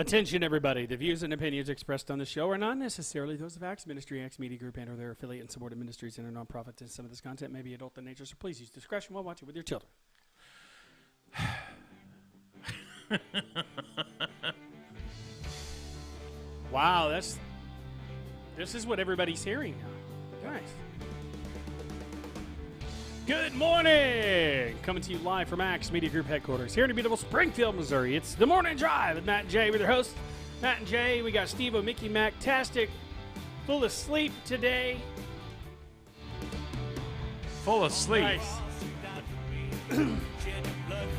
Attention, everybody. The views and opinions expressed on the show are not necessarily those of Acts Ministry, Acts Media Group, and or their affiliate and supported ministries and or nonprofits. And some of this content may be adult in nature, so please use discretion while watching with your children. Wow, this is what everybody's hearing now. Nice. Good morning! Coming to you live from Acts Media Group headquarters here in beautiful Springfield, Missouri. It's the Morning Drive with Matt and Jay. We're their hosts, Matt and Jay. We got Steve-O, Mickey Mac-tastic, full of sleep today. Full of sleep. Nice.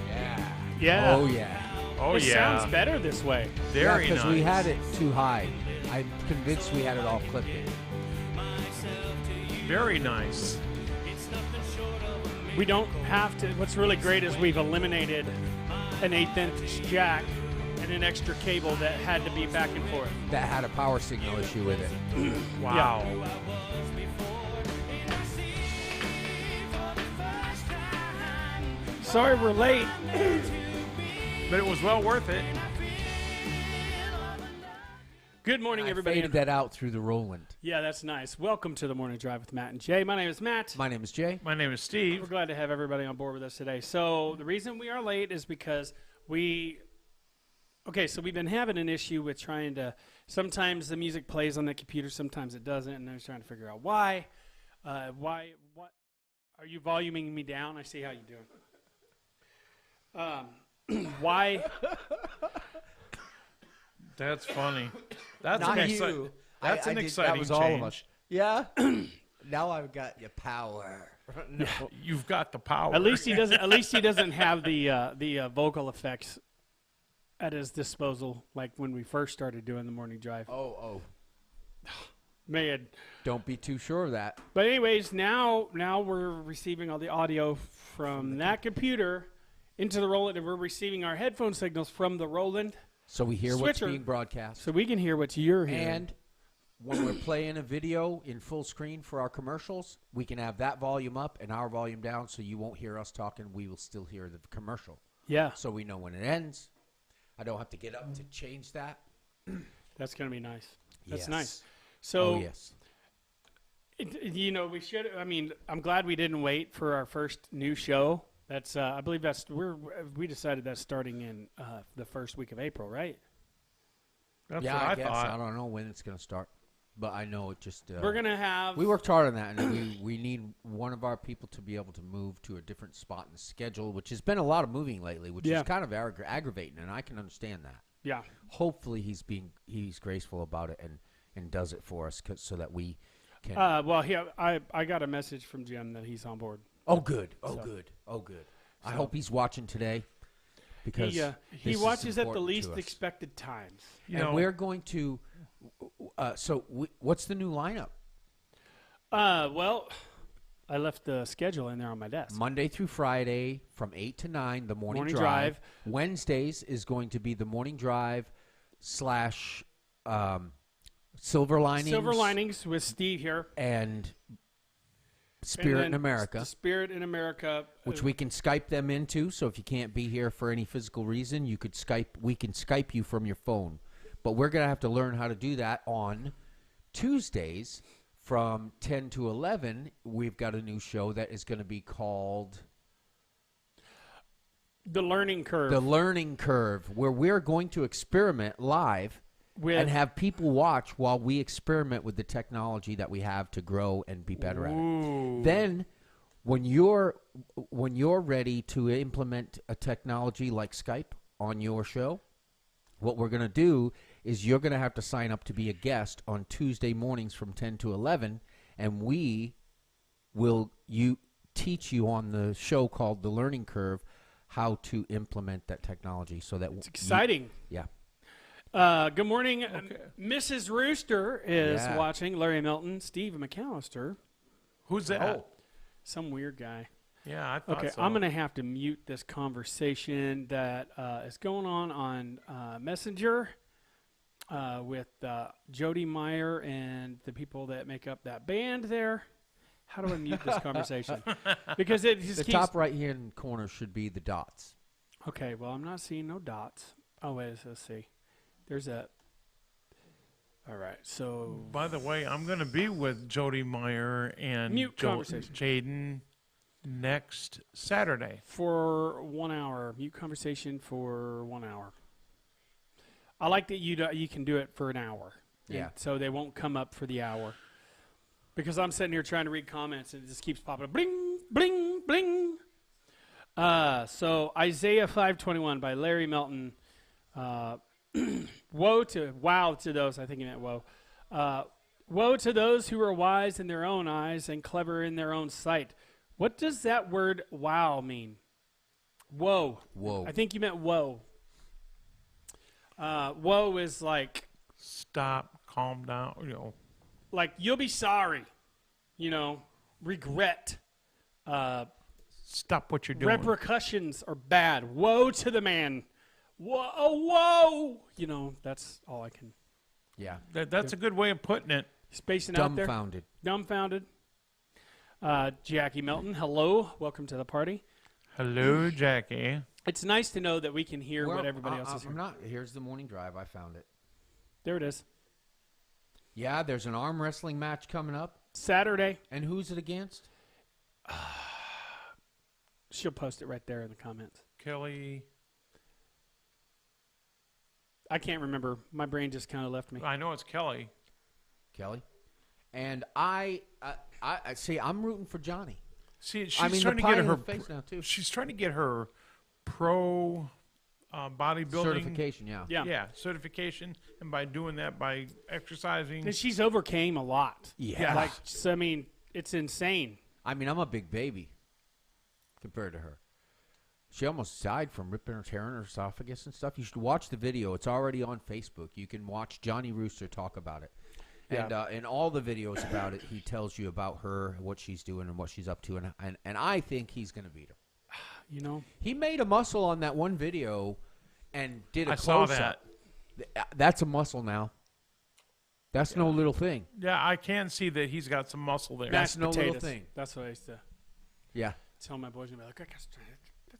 Yeah. Yeah. Oh, yeah. Oh, It yeah. sounds better this way. Very because nice. we had it too high. I'm convinced we had it all clipped in. Very nice. We don't have to. What's really great is we've eliminated an 1/8 inch jack and an extra cable that had to be back and forth. That had a power signal issue with it. Wow. Sorry we're late. But it was well worth it. Good morning, I everybody. faded that out through the Roland. Yeah, that's nice. Welcome to the Morning Drive with Matt and Jay. My name is Matt. My name is Jay. My name is We're Steve. glad to have everybody on board with us today. So the reason we are late is because we've been having an issue with trying to, sometimes the music plays on the computer, sometimes it doesn't, and I was trying to figure out why. What, are you voluming me down? I see how you're doing. Why? That's funny. That's Not an you. exciting. That's an exciting That was all change. of us. Yeah. Now I've got your power. No. You've got the power. At least he doesn't. At least he doesn't have the vocal effects at his disposal, like when we first started doing the Morning Drive. Oh. Man. Don't be too sure of that. But anyways, now we're receiving all the audio from that computer into the Roland, and we're receiving our headphone signals from the Roland, So we hear Switcher. what's being broadcast. so we can hear what you're hearing. And when we're playing a video in full screen for our commercials, we can have that volume up and our volume down so you won't hear us talking. We will still hear the commercial. Yeah, So we know when it ends. I don't have to get up to change that. that's going to be nice. That's Yes. nice. So, Oh, yes. we should. I mean, I'm glad we didn't wait for our first new show. That's I believe we decided that's starting in the first week of April, right? That's Yeah, what I guess. thought. I don't know when it's going to start. But I know it just... We're gonna have. we worked hard on that, and we need one of our people to be able to move to a different spot in the schedule, which has been a lot of moving lately, which Yeah. is kind of aggravating, and I can understand that. Yeah. Hopefully he's graceful about it and does it for us so that we can... I got a message from Jim that he's on board. Oh, good. Oh, So- good. Oh, good. I So- hope he's watching today because He this is watches at the important least to us. expected times. And we're going to... what's the new lineup? Well, I left the schedule in there on my desk. Monday through Friday from 8 to 9, the morning Morning drive. drive. Wednesdays is going to be the morning drive / Silver Linings. Silver Linings with Steve here. And And Spirit then in America, Spirit in America. which we can Skype them into. So if you can't be here for any physical reason, we can Skype you from your phone. But we're going to have to learn how to do that on Tuesdays from 10 to 11. We've got a new show that is going to be called The Learning Curve. The Learning Curve, where we're going to experiment live with and have people watch while we experiment with the technology that we have to grow and be better at it. Then when you're ready to implement a technology like Skype on your show, what we're going to do is you're going to have to sign up to be a guest on Tuesday mornings from 10 to 11, and we will teach you on the show called The Learning Curve how to implement that technology so that it's exciting. Yeah. Good morning. Mrs. Rooster is Yeah. watching. Larry Milton, Steve McAllister. Who's that? Some weird guy. Yeah, I thought Okay, so. I'm going to have to mute this conversation that is going on Messenger with Jody Meyer and the people that make up that band there. How do I mute this conversation? Because it just The keeps... top right-hand corner should be the dots. Okay, well, I'm not seeing no dots. Oh, wait, let's see. There's a. All right, so By the way, I'm going to be with Jody Meyer and Mute conversation. Jaden next Saturday. for 1 hour, mute conversation for 1 hour. I like that you can do it for an hour. Yeah. And so they won't come up for the hour. Because I'm sitting here trying to read comments and it just keeps popping up. Bling, bling, bling. So Isaiah 5:21 by Larry Melton. Wow to those, I think he meant woe. Woe to those who are wise in their own eyes and clever in their own sight. What does that word wow mean? Woe. Whoa. I think you meant woe. Woe is like Stop, calm down, like you'll be sorry, regret. Stop what you're doing. Repercussions are bad. Woe to the man. Whoa. That's all I can. Yeah. That's a good way of putting it. Spacing out there. Dumbfounded. Jackie Melton, hello. Welcome to the party. Hello, Jackie. It's nice to know that we can hear what everybody else is hearing. Here's the morning drive. I found it. There it is. Yeah, there's an arm wrestling match coming up. Saturday. And who's it against? She'll post it right there in the comments. Kelly. I can't remember. My brain just kind of left me. I know it's Kelly. And I see. I'm rooting for Johnny. See, she's trying trying to get her face now too. She's trying to get her pro bodybuilding Certification. Yeah. Yeah, certification, and by doing that, by exercising. And she's overcame a lot. Yeah. Like, so, I mean, it's insane. I'm a big baby compared to her. She almost died from ripping her tearing her esophagus and stuff. You should watch the video. It's already on Facebook. You can watch Johnny Rooster talk about it. And in all the videos about it, he tells you about her, what she's doing, and what she's up to. And I think he's going to beat her. He made a muscle on that one video and did a close-up. I saw that. That's a muscle now. That's no little thing. Yeah, I can see that he's got some muscle there. That's Mashed no potatoes. little thing. That's what I used to tell my boys. Like,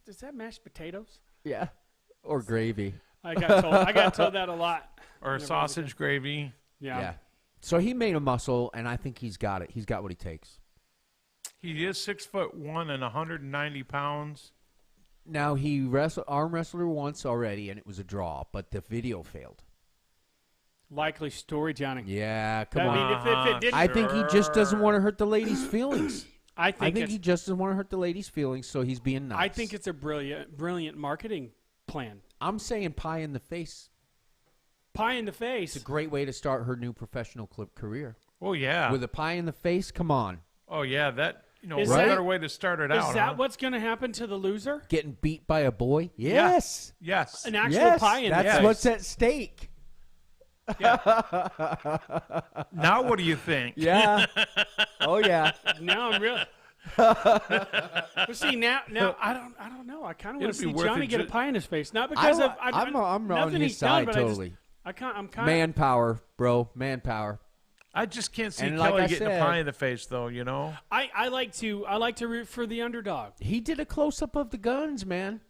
is that mashed potatoes? Yeah. Or gravy. I got told that a lot. Or sausage gravy. Yeah. So he made a muscle, and I think he's got it. He's got what he takes. He is 6'1" and 190 pounds. Now, he arm wrestled her once already, and it was a draw, but the video failed. Likely story, Johnny. Yeah, come on. I mean, if it didn't, I think he just doesn't want to hurt the lady's feelings. I think he just doesn't want to hurt the lady's feelings, so he's being nice. I think it's a brilliant marketing plan. I'm saying pie in the face. Pie in the face. It's a great way to start her new professional career. Oh, yeah. With a pie in the face, come on. Oh, yeah. That, Is what that- better way to start it out. Is that what's going to happen to the loser? Getting beat by a boy? Yes. Yes. An actual pie in the face. That's what's at stake. Now what do you think? Yeah. Oh, yeah. Now I'm real. But see, now I don't know. I kind of want to It'd be see worth Johnny it get a ju- pie in his face, not because I'm on nothing his he's done, side but totally. I'm kind of Manpower, bro. Manpower. I just can't see And Kelly like I getting said- a pie in the face, though, I like to root for the underdog. He did a close-up of the guns, man.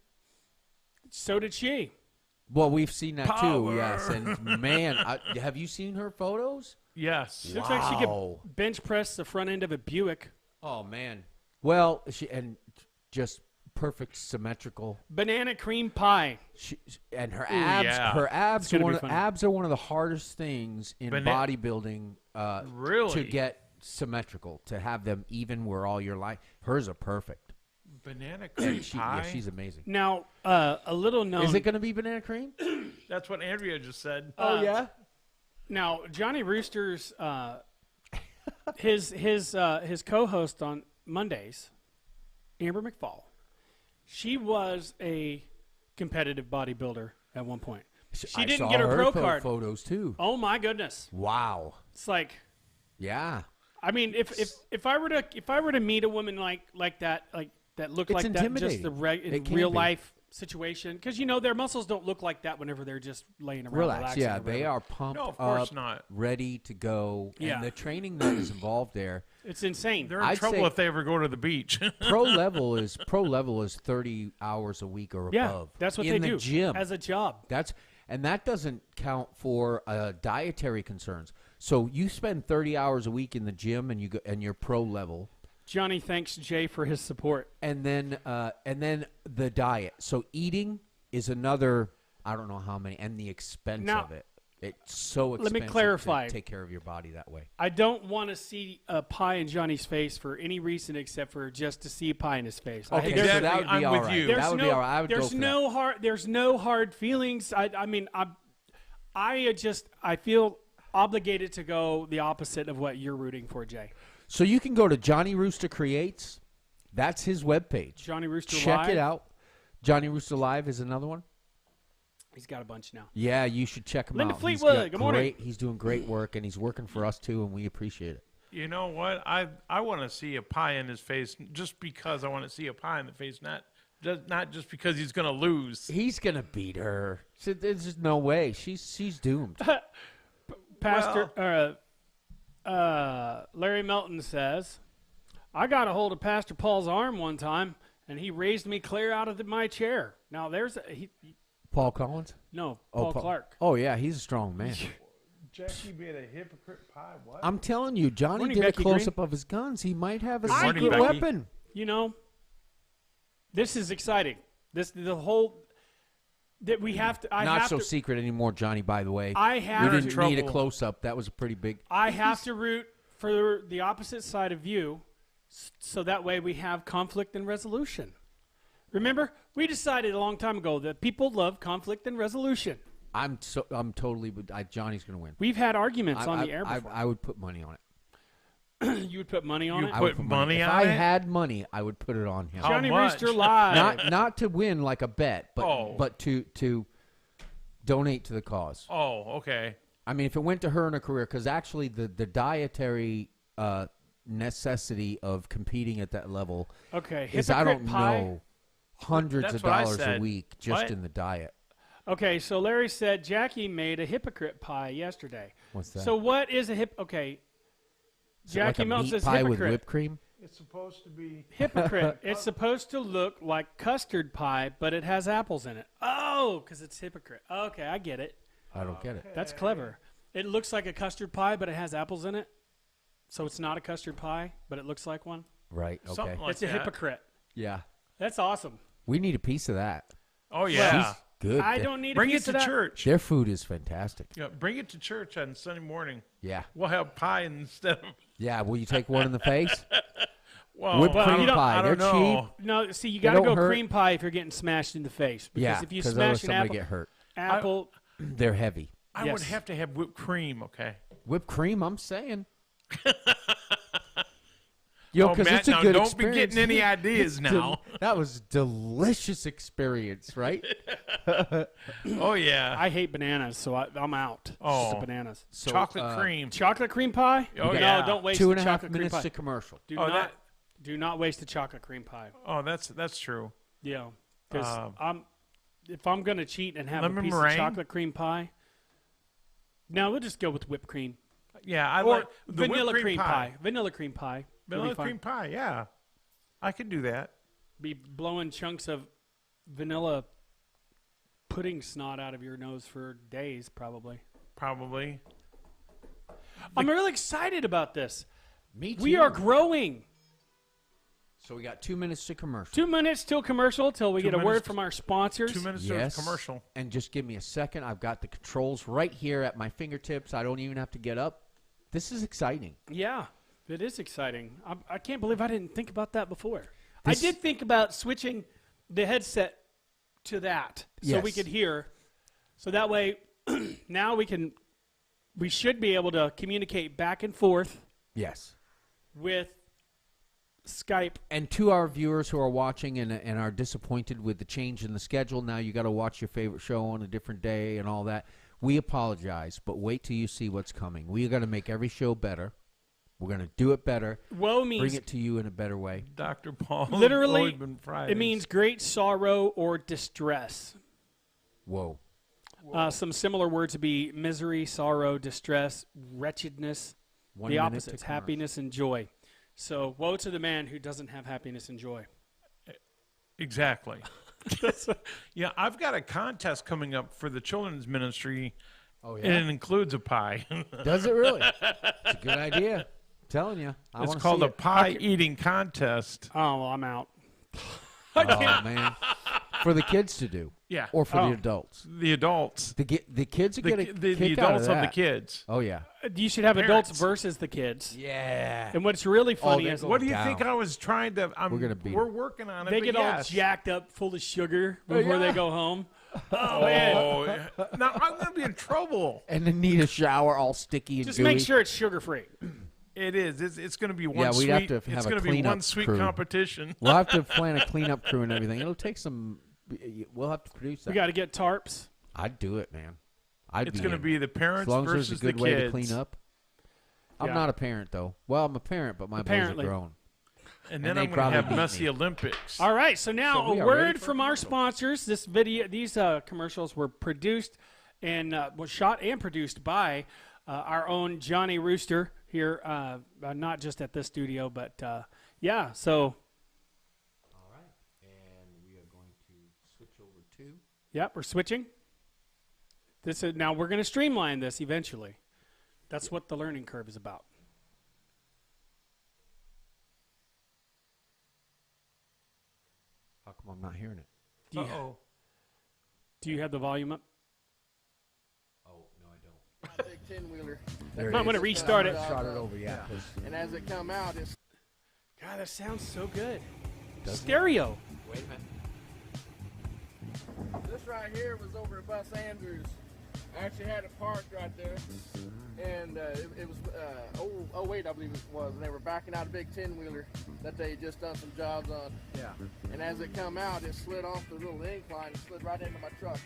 So did she. Well, we've seen that Power. too, yes. And, man, have you seen her photos? Yes. Looks like she Wow. could bench press the front end of a Buick. Oh, man. Well, just perfect symmetrical. Banana cream pie. And her Ooh, abs, yeah. her abs, It's gonna be are funny. abs are one of the hardest things in bodybuilding Really? to get symmetrical, to have them even where all your life. Hers are perfect. Banana cream pie? Yeah, she's amazing. Now, a little known. Is it going to be banana cream? That's what Andrea just said. Oh, yeah? Now, Johnny Rooster's his co-host on Mondays, Amber McFall. She was a competitive bodybuilder at one point. She didn't get her pro card. Photos too. Oh my goodness! Wow. It's like, Yeah. I mean, if I were to meet a woman like that, that looked It's like that, just intimidating. the It can real be. life situation, because their muscles don't look like that whenever they're just laying around Relax. relaxing. Yeah, or they whatever. are pumped No, of course up, not. ready to go. Yeah. And the training that is involved there. It's insane. They're in I'd trouble say- if they ever go to the beach. Pro level is 30 hours a week or Yeah, above. that's what in they the do gym. as a job. And that doesn't count for dietary concerns. So you spend 30 hours a week in the gym and you're pro level. Johnny thanks Jay for his support. And then the diet. So eating is another, I don't know how many, and the expense of it. It's so expensive. Let me clarify. To take care of your body that way. I don't want to see a pie in Johnny's face for any reason except for just to see a pie in his face. Okay, Exactly. so that would be I'm all with right. you. That would be all right. I would go for that. There's no hard feelings. I feel obligated to go the opposite of what you're rooting for, Jay. So you can go to Johnny Rooster Creates. That's his webpage. Johnny Rooster Check Live. it out. Johnny Rooster Live is another one. He's got a bunch now. Yeah, you should check him Linda out. Fleetwood, good morning. He's doing great work, and he's working for us, too, and we appreciate it. You know what? I want to see a pie in his face just because I want to see a pie in the face, not just because he's going to lose. He's going to beat her. There's just no way. She's doomed. Pastor Larry Melton says, I got a hold of Pastor Paul's arm one time, and he raised me clear out of my chair. Now, there's Paul Collins? No, Paul Clark. Oh, yeah, he's a strong man. Jackie being a hypocrite pie, what? I'm telling you, Johnny Morning, did Becky a close-up of his guns. He might have a Good morning, secret Becky. weapon. You know, this is exciting. The whole that we have to. Not so secret anymore, Johnny, by the way. I You have didn't to, need a close-up. That was a pretty big. I have to root for the opposite side of you, so that way we have conflict and resolution. Remember, we decided a long time ago that people love conflict and resolution. I'm totally. Johnny's going to win. We've had arguments on the air before. I would put money on it. You would put money on You it? I would put money If on I it? had money, I would put it on him. How Johnny much? Rooster Live. Not to win like a bet, but Oh. but to donate to the cause. Oh, okay. I mean, if it went to her in her career, because actually the dietary necessity of competing at that level Okay, is, I hypocrite don't pie. know, hundreds That's of what I dollars a said. week just What? in the diet. Okay, so Larry said Jackie made a hypocrite pie yesterday. What's that? So what is a Okay, Is it like Jackie a Melton meat says pie with hypocrite. whipped cream? It's supposed to be. Hypocrite. It's supposed to look like custard pie, but it has apples in it. Oh, because it's hypocrite. Okay, I get it. I don't get it. That's clever. It looks like a custard pie, but it has apples in it. So it's not a custard pie, but it looks like one. Right. Okay. Something like It's a that. hypocrite. Yeah. That's awesome. We need a piece of that. Oh, yeah. She's good. I don't need Bring a it piece to of that. church. Their food is fantastic. Yeah, bring it to church on Sunday morning. Yeah. We'll have pie instead of. Yeah. Will you take one in the face? Well, Whipped I cream don't- pie. I don't They're know. No, see, you They got to don't go hurt. cream pie if you're getting smashed in the face. Because Yeah. if you Because smash an somebody apple, get hurt. apple They're heavy. I Yes. would have to have whipped cream, okay? Whipped cream, I'm saying. Yo, because Matt, it's a now good don't experience. be getting any ideas now. That was delicious experience, right? Oh, yeah. I hate bananas, so I'm out. It's just the Oh. bananas. So, Chocolate cream. Chocolate cream pie? Oh, no, yeah. don't waste 2.5 the chocolate cream minutes pie. to commercial. Do Oh, not do not waste the chocolate cream pie. Oh, that's true. Yeah, because if I'm gonna cheat and have a Lemon piece meringue? of chocolate cream pie, no, we'll just go with whipped cream Yeah, I or like the vanilla whipped cream pie. Vanilla cream pie. Would be Vanilla fine. cream pie, yeah. I could do that. Be blowing chunks of vanilla pudding snot out of your nose for days, probably. Probably. I'm really excited about this. Me too. We are growing. So we got 2 minutes to commercial. 2 minutes till commercial till we 2 get a word minutes from our sponsors. 2 minutes Yes. to commercial. And just give me a second. I've got the controls right here at my fingertips. I don't even have to get up. This is exciting. Yeah, it is exciting. I can't believe I didn't think about that before. This- I did think about switching the headset to that so we Yes. could hear. So that way, now we should be able to communicate back and forth Yes. with Skype. And to our viewers who are watching and are disappointed with the change in the schedule, now you got to watch your favorite show on a different day and all that. We apologize, but wait till you see what's coming. We are going to make every show better. We're going to do it better. Woe means Bring it to you in a better way. Dr. Paul. literally. Oidman Fridays. It means great sorrow or distress. Whoa. Some similar words would be misery, sorrow, distress, wretchedness. 1 The minute to opposites, commercial. happiness and joy. So woe to the man who doesn't have happiness and joy. Exactly. Yeah, I've got a contest coming up for the children's ministry, Oh and it includes a pie. Does it really? It's a good idea. I'm telling you. It's called a pie eating contest. Oh, well, I'm out. Oh, man. For the kids to do. Yeah. Or for the adults. The adults. The kids are getting The adults of the kids. Oh, yeah. You should have adults Parents. versus the kids. Yeah. And what's really funny is What do you think I was trying to? We're working on it. they but get all yes. jacked up, full of sugar before they go home. Oh, man. Oh, now I'm gonna be in trouble. And then need a shower all sticky and Just gooey. make sure it's sugar-free. It is. It's going to be one Yeah, we'd sweet. have to have it's a going to be cleanup one sweet crew. competition. We'll have to plan a cleanup crew and everything. It'll take some. We'll have to produce that. We got to get tarps. I'd do it, man. It's going to be the as parents long as versus there's a good the way kids. to clean up. I'm Yeah. not a parent though. Well, I'm a parent, but my Apparently. boys are grown. And then they I'm going to probably have beat messy me. Olympics. All right, so now So we a are ready word for from a our commercial. sponsors. These commercials were produced and was shot and produced by our own Johnny Rooster here, not just at this studio, but yeah. So, All right, and we are going to switch over to. yep, we're switching. Now we're going to streamline this eventually. That's what the learning curve is about. How come I'm not hearing it? Do you have the volume up? Oh no, I don't. Big 10-wheeler. I'm going to restart it. Start it over, yeah. 'cause And as it come out, it's God, that sounds so good. Stereo. Wait a minute. this right here was over at Bus Andrews. I actually had it parked right there, and it was 08, I believe it was, and they were backing out a big 10-wheeler that they just done some jobs on. Yeah. And as it come out, it slid off the little incline and slid right into my truck.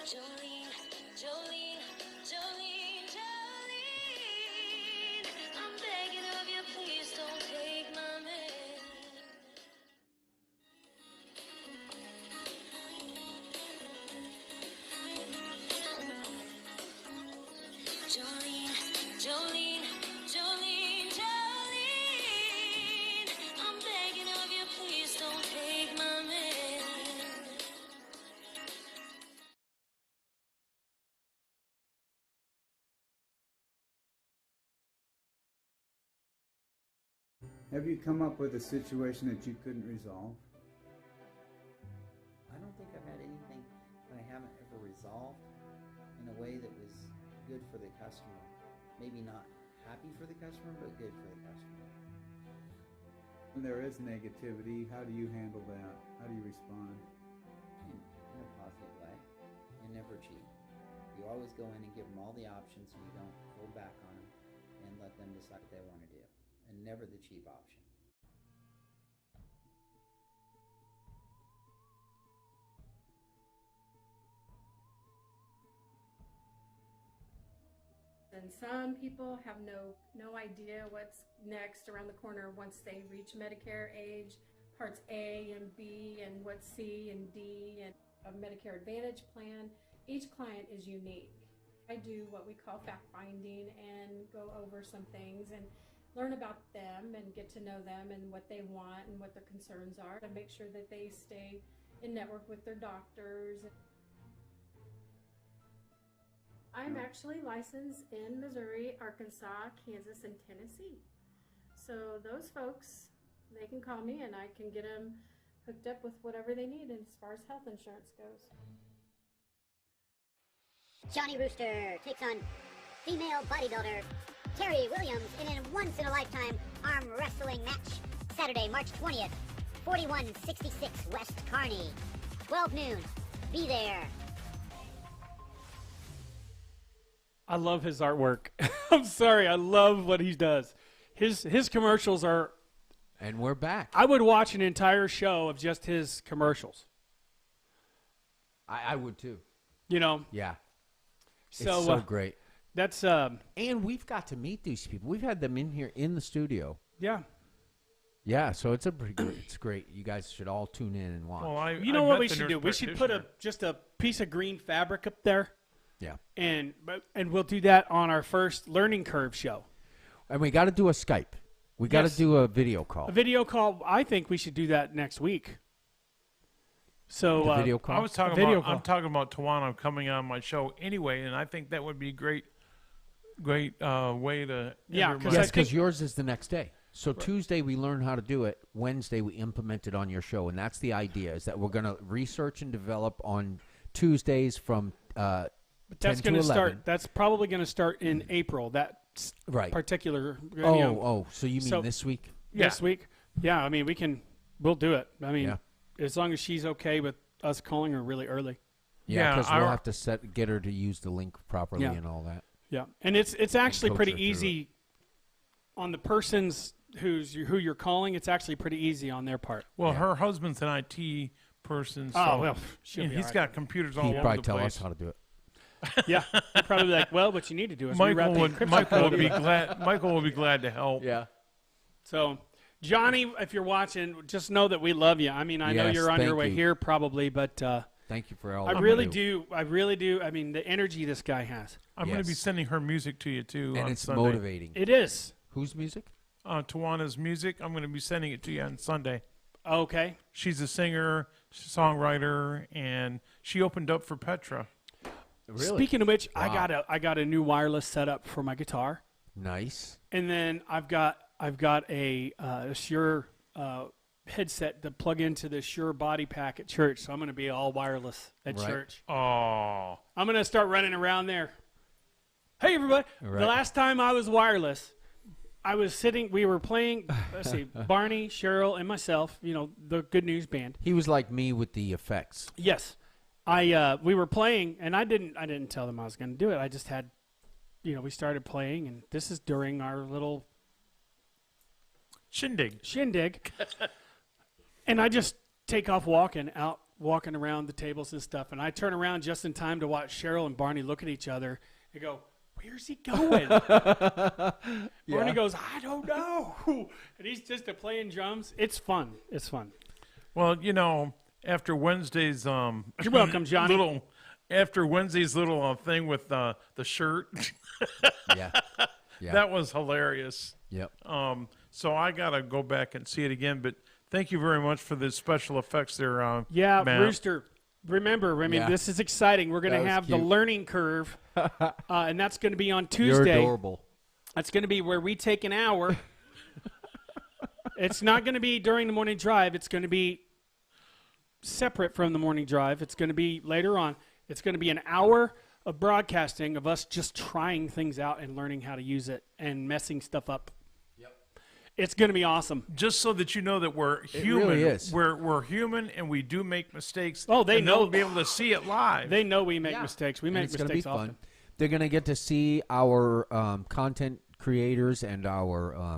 Jolene, Jolene, Jolene, Jolene, I'm begging of you, please don't take my man. Jolene, Jolene, Jolene, Jolene, I'm begging of you, please don't take my man. Have you come up with a situation that you couldn't resolve? I don't think I've had anything that I haven't ever resolved in a way that was good for the customer. Maybe not happy for the customer, but good for the customer. When there is negativity, how do you handle that? How do you respond? In a positive way, and never cheat. You always go in and give them all the options, and you don't hold back on them and let them decide what they want to do, and never the cheap option. And some people have no idea what's next around the corner once they reach Medicare age, parts A and B and what's C and D and a Medicare Advantage plan. Each client is unique. I do what we call fact finding and go over some things and learn about them and get to know them and what they want and what their concerns are and make sure that they stay in network with their doctors. I'm actually licensed in Missouri, Arkansas, Kansas, and Tennessee. So those folks, they can call me and I can get them hooked up with whatever they need as far as health insurance goes. Johnny Rooster takes on female bodybuilder Terry Williams in a once-in-a-lifetime arm wrestling match. Saturday, March 20th, 4166 West Kearney, 12 noon. Be there. I love his artwork. I'm sorry, I love what he does. His commercials are. And we're back. I would watch an entire show of just his commercials. I would too. You know. Yeah. So, it's so great. That's and we've got to meet these people. We've had them in here in the studio. yeah. Yeah, so it's a pretty good. It's great. You guys should all tune in and watch. Well, You know what we should do? We should put just a piece of green fabric up there Yeah. And we'll do that on our first learning curve show. And we got to do a Skype. We got to do a video call. A video call. I think we should do that next week. So video call. I'm talking about Tawana coming on my show anyway, and I think that would be great way to. Because yours is the next day. So Tuesday we learn how to do it. Wednesday we implement it on your show, and that's the idea. Is that we're going to research and develop on Tuesdays from. But that's going to start. That's probably going to start in April. That particular. So you mean this week? This week? Yeah. I mean, we'll do it. I mean, as long as she's okay with us calling her really early. Yeah, because we'll have to get her to use the link properly and all that. Yeah, and it's actually pretty easy on the person's who you're calling. It's actually pretty easy on their part. Well, her husband's an IT person, so he's got computers all over the place. He'd probably tell us how to do it. Yeah, he'd probably be like, well, what you need to do is Michael will be glad. Michael will be glad to help. Yeah. So, Johnny, if you're watching, just know that we love you. I mean, I know you're on your way here probably, but thank you for all. I really do. I really do. I mean, the energy this guy has. I'm going to be sending her music to you too, and on it's Sunday. motivating. It is. Whose music? Tawana's music. I'm going to be sending it to you on Sunday. Okay. She's a singer, songwriter, and she opened up for Petra. Really? Speaking of which, I got a new wireless setup for my guitar. Nice. And then I've got a Shure headset to plug into the Shure body pack at church. So I'm going to be all wireless at church. Oh. I'm going to start running around there. Hey, everybody. The last time I was wireless, I was sitting, we were playing, let's see, Barney, Cheryl, and myself, the Good News Band. He was like me with the effects. Yes. We were playing, and I didn't tell them I was going to do it. I just had, we started playing, and this is during our little shindig. And I just take off walking around the tables and stuff, and I turn around just in time to watch Cheryl and Barney look at each other and go, where's he going? Barney goes, I don't know. And he's just playing drums. It's fun. It's fun. Well, after Wednesday's you're welcome, Johnny. After Wednesday's little thing with the shirt. Yeah. That was hilarious. Yep. So I got to go back and see it again, but thank you very much for the special effects there, Matt. Rooster. Remember, I mean, this is exciting. We're going to have the learning curve, and that's going to be on Tuesday. You're adorable. That's going to be where we take an hour. It's not going to be during the morning drive. It's going to be separate from the morning drive. It's going to be later on. It's going to be an hour of broadcasting of us just trying things out and learning how to use it and messing stuff up. It's going to be awesome. Just so that you know that we're human. It really is. We're human, and we do make mistakes. Oh, they know. They'll be able to see it live. They know we make mistakes. We make mistakes often. Fun. They're going to get to see our content creators and our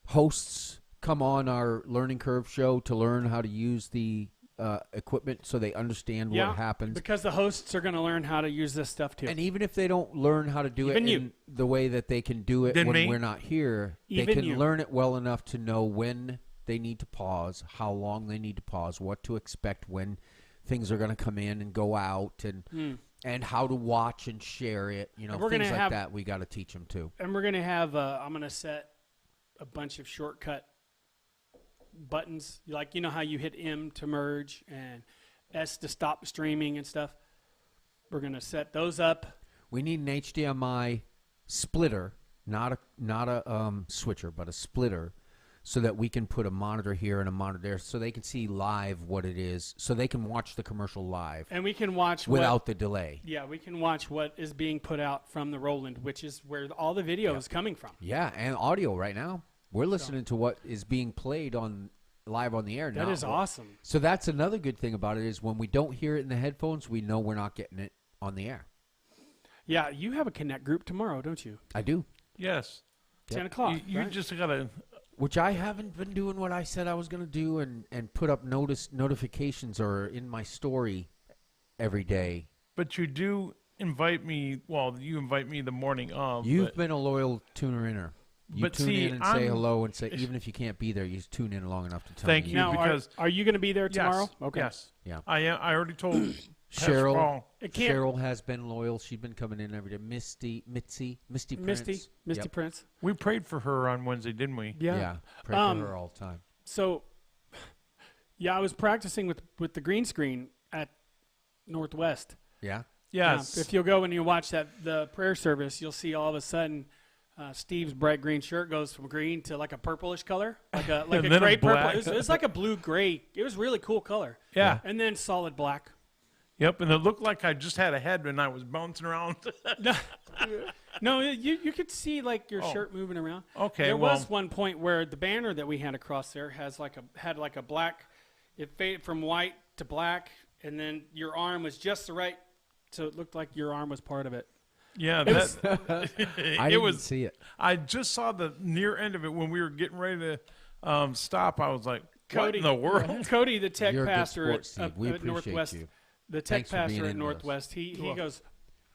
hosts come on our Learning Curve show to learn how to use the equipment so they understand what happens. Because the hosts are going to learn how to use this stuff too. And even if they don't learn how to do it in the way that they can do it when we're not here, they can learn it well enough to know when they need to pause, how long they need to pause, what to expect when things are going to come in and go out, and how to watch and share it. Things like that we got to teach them too. And we're going to have, I'm going to set a bunch of shortcut buttons, like how you hit M to merge and S to stop streaming and stuff. We're going to set those up. We need an HDMI splitter, not a switcher, but a splitter, so that we can put a monitor here and a monitor there, so they can see live what it is, so they can watch the commercial live. And we can watch without the delay. Yeah, we can watch what is being put out from the Roland, which is where all the video is coming from. Yeah, and audio right now. We're listening to what is being played live on the air now. That is awesome. So that's another good thing about it is when we don't hear it in the headphones, we know we're not getting it on the air. Yeah, you have a Connect group tomorrow, don't you? I do. Yes. 10 o'clock. You just got to... Which I haven't been doing what I said I was going to do and put up notifications or in my story every day. But you do invite me. Well, you invite me the morning of. You've been a loyal tuner-inner. You tune in and say hello and say, even if you can't be there, you just tune in long enough to tell me. Thank you. Now, are you going to be there tomorrow? Yes. Okay. Yes. Yeah. I already told Cheryl. It can't- Cheryl has been loyal. She's been coming in every day. Misty Prince. Yep. Prince. We prayed for her on Wednesday, didn't we? Yeah. Pray for her all the time. So, yeah, I was practicing with the green screen at Northwest. Yeah. Yes. If you'll go and you watch the prayer service, you'll see all of a sudden Steve's bright green shirt goes from green to like a purplish color, like a And then gray black. purple. It was like a blue gray. It was really cool color. Yeah. And then solid black. Yep, and it looked like I just had a head when I was bouncing around. No, you could see like your shirt moving around. Okay, There well, was one point where the banner that we had across there had like a black. It faded from white to black, and then your arm was just the right, so it looked like your arm was part of it. yeah, I didn't see it. I just saw the near end of it when we were getting ready to stop. I was like, what in the world? Cody, the tech You're a good pastor sport, Steve. We at appreciate Northwest, you. the tech Thanks for being pastor at into us. Northwest, he goes,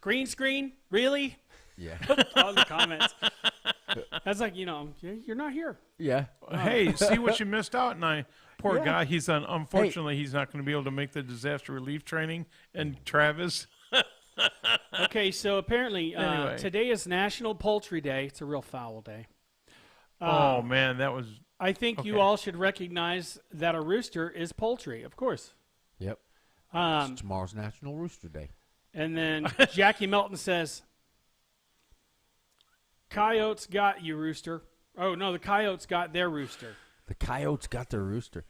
green screen, really? Yeah. All the comments. I was like, you're not here. Yeah. Hey, see what you missed out? And poor guy, unfortunately, he's not going to be able to make the disaster relief training. And Travis. Okay, so apparently Anyway. today is National Poultry Day. It's a real foul day. Oh, man, that was. I think you Okay. all should recognize that a rooster is poultry, of course. Yep. Um, Tomorrow's National Rooster Day. and then Jackie Melton says, "Coyotes got you, rooster." Oh no, the coyotes got their rooster. The coyotes got their rooster.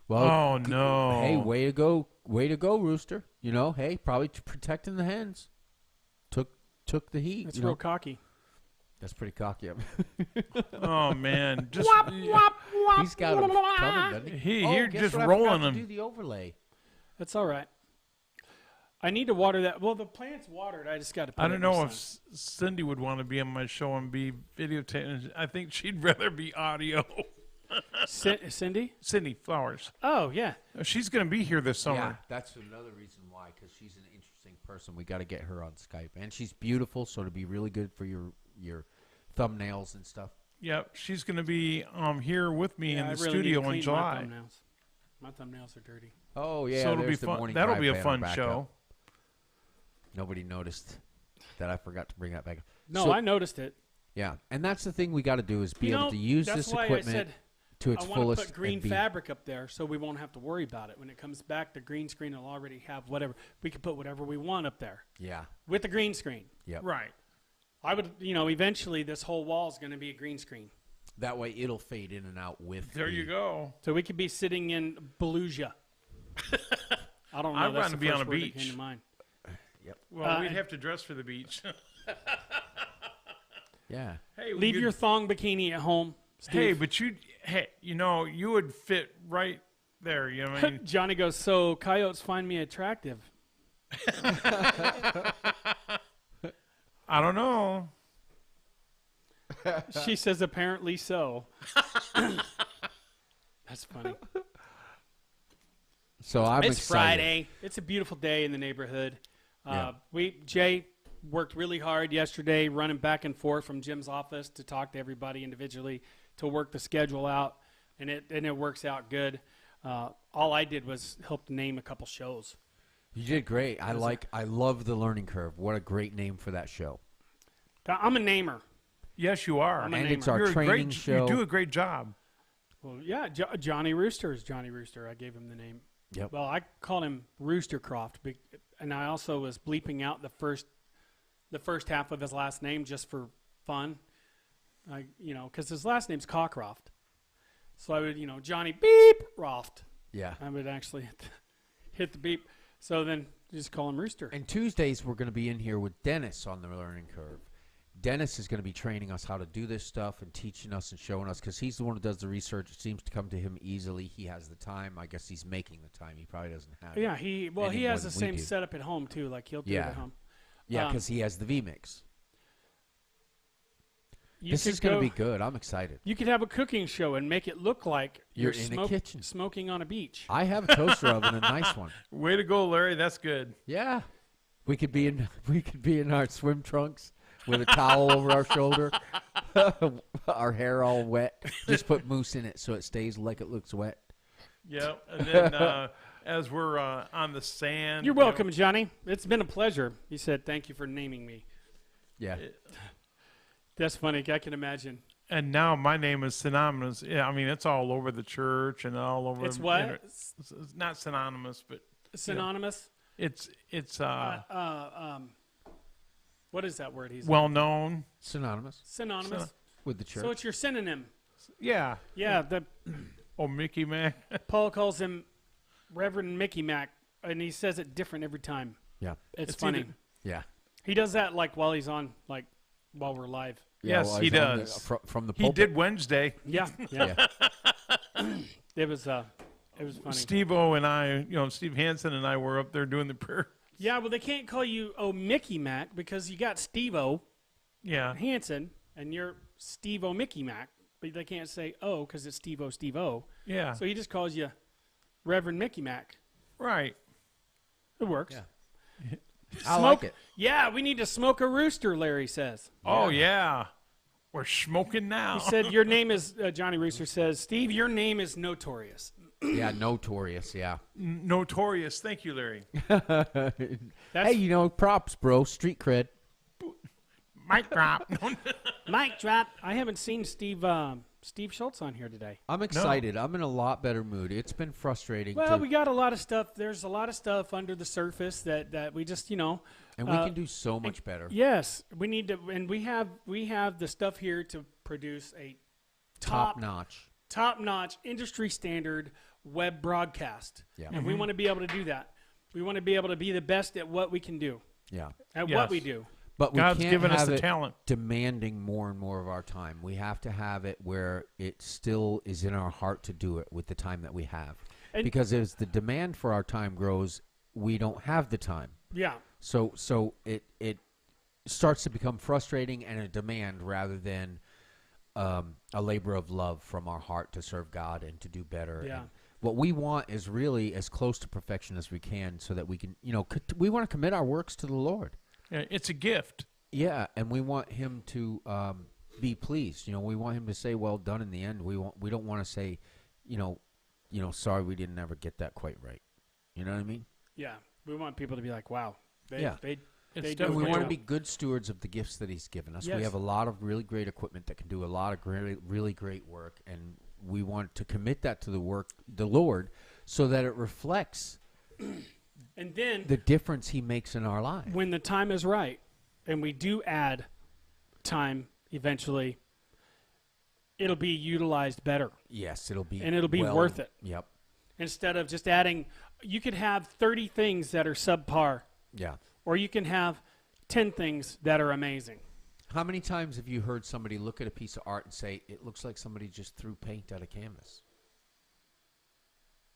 Well, Oh, no. Hey, way to go, Rooster. Hey, probably protecting the hens. Took the heat. That's real cocky. That's pretty cocky. Oh, man. Just, He's got them coming, doesn't he? You're guess just what? I forgot rolling to them. do the overlay. That's all right. I need to water that. Well, the plant's watered. I just got to put I it don't in the know if sun. Cindy would want to be on my show and be videotaping. I think she'd rather be audio. Cindy? Cindy Flowers. Oh, yeah. She's going to be here this summer. Yeah, that's another reason why, because she's an interesting person. We got to get her on Skype, and she's beautiful, so it'll be really good for your thumbnails and stuff. Yep, she's going to be here with me Yeah, in I the really need to studio in clean July. My thumbnails are dirty. Oh yeah, So it'll be there's the fun. morning That'll drive be a banner fun back show. up. Nobody noticed that I forgot to bring that back up. No, So- I noticed it. Yeah, and that's the thing we got to do is be able to use that's this why equipment I said to its I want fullest. to put green and be, fabric up there so we won't have to worry about it. When it comes back, the green screen will already have whatever. We can put whatever we want up there Yeah. with the green screen. Yep. Right. I would, eventually this whole wall is going to be a green screen. That way it'll fade in and out with. There you go. So we could be sitting in Beluga. I don't know. I'd That's rather the be on first a word that came beach. to mind. Well, we'd have to dress for the beach. Yeah. Hey, Leave your thong bikini at home, Steve. But you would fit right there. You know what I mean? Johnny goes, so coyotes find me attractive. I don't know. She says, apparently so. That's funny. So I'm It's excited. Friday. It's a beautiful day in the neighborhood. Jay worked really hard yesterday, running back and forth from Jim's office to talk to everybody individually to work the schedule out, and it works out good. All I did was help name a couple shows. You did great. I love the learning curve. What a great name for that show. I'm a namer. Yes, you are. I'm a And namer. it's our You're a training great, show. You do a great job. Well, yeah, Johnny Rooster is Johnny Rooster. I gave him the name. Yep. Well, I called him Roostercroft, and I also was bleeping out the first half of his last name just for fun. Because his last name's Cockcroft. So I would, Johnny Beep Roft. Yeah. I would actually hit the beep. So then just call him Rooster. And Tuesdays we're going to be in here with Dennis on the learning curve. Dennis is going to be training us how to do this stuff and teaching us and showing us because he's the one who does the research. It seems to come to him easily. He has the time. I guess he's making the time. He probably doesn't have Yeah, it he any has more the than we same do. setup at home too. Like he'll do it Yeah. at home. Yeah, because he has the V-Mix. You This could is going to go- be good. I'm excited. You could have a cooking show and make it look like You're in a kitchen. smoking on a beach. I have a toaster oven, a nice one. Way to go, Larry. That's good. Yeah, we could be in our swim trunks with a towel over our shoulder, our hair all wet. Just put mousse in it so it stays like it looks wet. Yep. And then as we're on the sand. You're welcome, Johnny. It's been a pleasure. He said, thank you for naming me. Yeah. That's funny. I can imagine. And now my name is synonymous. Yeah, I mean, it's all over the church and all over. It's what? It's not synonymous, but Synonymous? it's What is that word? He's well known. Synonymous synonymous. with the church. So it's your synonym. Yeah. Yeah. The Oh, Mickey Mac. Paul calls him Reverend Mickey Mac, and he says it different every time. yeah. It's It's funny. either- Yeah. He does that like while he's on, like while we're live. Yes, well, he he's on does. from the He pulpit. did Wednesday. Yeah. Yeah. Yeah. It was funny. Steve-O and I, Steve Hansen and I were up there doing the prayer. Yeah, well, they can't call you Mickey Mac because you got Steve-O Yeah. Hansen and you're Steve-O Mickey Mac, but they can't say because it's Steve-O Steve-O. Yeah. So he just calls you Reverend Mickey Mac. Right. It works. Yeah. I like it. Yeah, we need to smoke a rooster, Larry says. Oh, yeah. We're smoking now. He said, your name is, Johnny Rooster says, Steve, your name is notorious. Yeah, notorious. Yeah. Notorious. Thank you, Larry. Hey, props, bro. Street cred. Mic drop. Mic drop. I haven't seen Steve Schultz on here today. I'm excited. I'm in a lot better mood. It's been frustrating. Well, we got a lot of stuff. There's a lot of stuff under the surface that we just, and we can do so much better. Yes, we need to, and we have the stuff here to produce a top notch, industry standard web broadcast. Yeah. And we want to be able to do that. We want to be able to be the best at what we can do. Yeah. At Yes. what we do. But we God's can't given us have the it talent. demanding more and more of our time. We have to have it where it still is in our heart to do it with the time that we have. And- because as the demand for our time grows, we don't have the time. Yeah. So it starts to become frustrating and a demand rather than a labor of love from our heart to serve God and to do better. Yeah. And what we want is really as close to perfection as we can so that we can, we want to commit our works to the Lord. Yeah, it's a gift. Yeah, and we want him to be pleased. We want him to say, "Well done." In the end, we don't want to say, sorry, we didn't ever get that quite right. You know what I mean? Yeah. We want people to be like, wow. They Yeah. do And a we great want to job. be good stewards of the gifts that he's given us. Yes. We have a lot of really great equipment that can do a lot of really great work, and we want to commit that to the Lord, so that it reflects And then the difference he makes in our lives. when the time is right, and we do add time eventually, it'll be utilized better. Yes, it'll be worth it. Yep. Instead of just adding, you could have 30 things that are subpar, Yeah. or you can have 10 things that are amazing. How many times have you heard somebody look at a piece of art and say, "It looks like somebody just threw paint at a canvas"?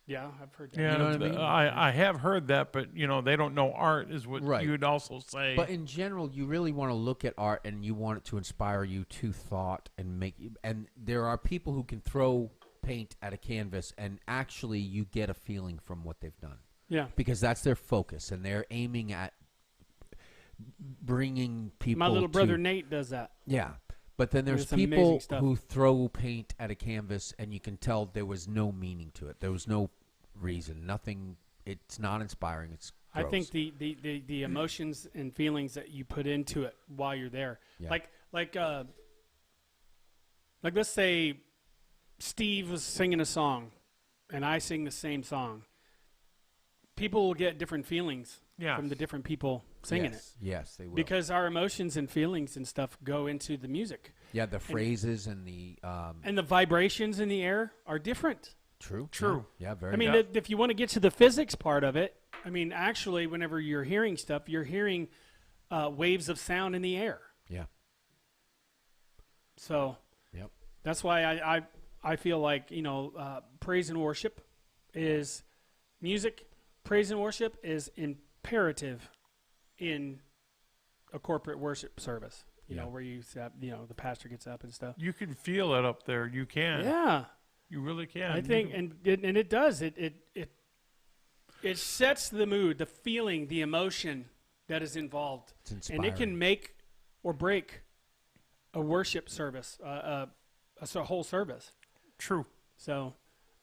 Yeah, I've heard that. Yeah, You know what I mean? I have heard that, but they don't know art is what Right. you would also say. But in general, you really want to look at art and you want it to inspire you to thought and and there are people who can throw paint at a canvas and actually you get a feeling from what they've done. Yeah. Because that's their focus and they're aiming at bringing people My little brother to, Nate does that. Yeah. But then there's It's amazing people stuff. who throw paint at a canvas and you can tell there was no meaning to it. There was no reason. Nothing. It's not inspiring. It's gross. I think the emotions and feelings that you put into it while you're there, Yeah. like let's say Steve was singing a song, and I sing the same song. People will get different feelings from the different people singing it. Yes, they will. Because our emotions and feelings and stuff go into the music. Yeah, the phrases and the And the vibrations in the air are different. True. Yeah, very. I mean, if you want to get to the physics part of it, I mean, actually, whenever you're hearing stuff, you're hearing waves of sound in the air. Yeah. So Yep. that's why I feel like, praise and worship is music. Praise and worship is imperative in a corporate worship service, you know, where you set, the pastor gets up and stuff. You can feel it up there. You can. Yeah. You really can. I think, and it does. It sets the mood, the feeling, the emotion that is involved. It's And inspiring. it can make or break a worship service, a whole service. True. So,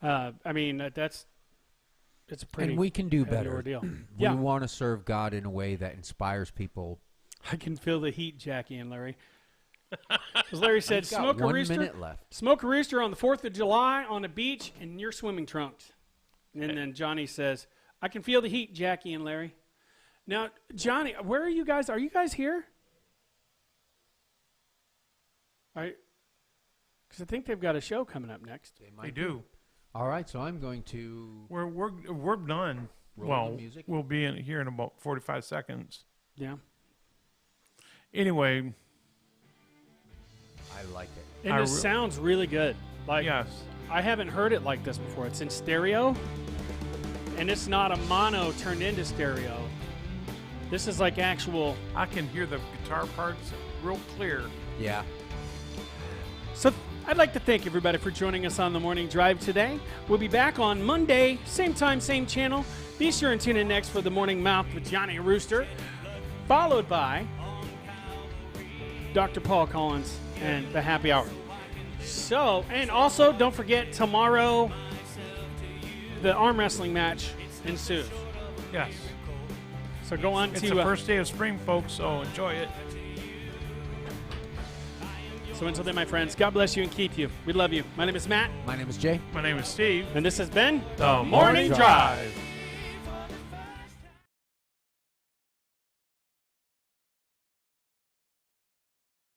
I mean, that's it's a pretty And we can do heavy better. ordeal. We Yeah, want to serve God in a way that inspires people. I can feel the heat, Jackie and Larry. As Larry said, We've got smoke a 1 rooster. minute left. Smoke a rooster on the 4th of July on a beach in your swimming trunks. And then Johnny says, I can feel the heat, Jackie and Larry. Now, Johnny, where are you guys? Are you guys here? Because I think they've got a show coming up next. They do. All right, so I'm going to We're done. roll the music. We'll be here in about 45 seconds. Yeah. Anyway, I like it. And it sounds really good. Like, yes. I haven't heard it like this before. It's in stereo, and it's not a mono turned into stereo. This is like actual. I can hear the guitar parts real clear. Yeah. So I'd like to thank everybody for joining us on the morning drive today. We'll be back on Monday, same time, same channel. Be sure and tune in next for the Morning Mouth with Johnny Rooster, followed by Dr. Paul Collins and the Happy Hour. So, and also don't forget tomorrow, the arm wrestling match ensues. Yes. So go on It's to the first day of spring, folks, so enjoy it. So until then, my friends, God bless you and keep you. We love you. My name is Matt. My name is Jay. My name is Steve. And this has been The Morning Drive.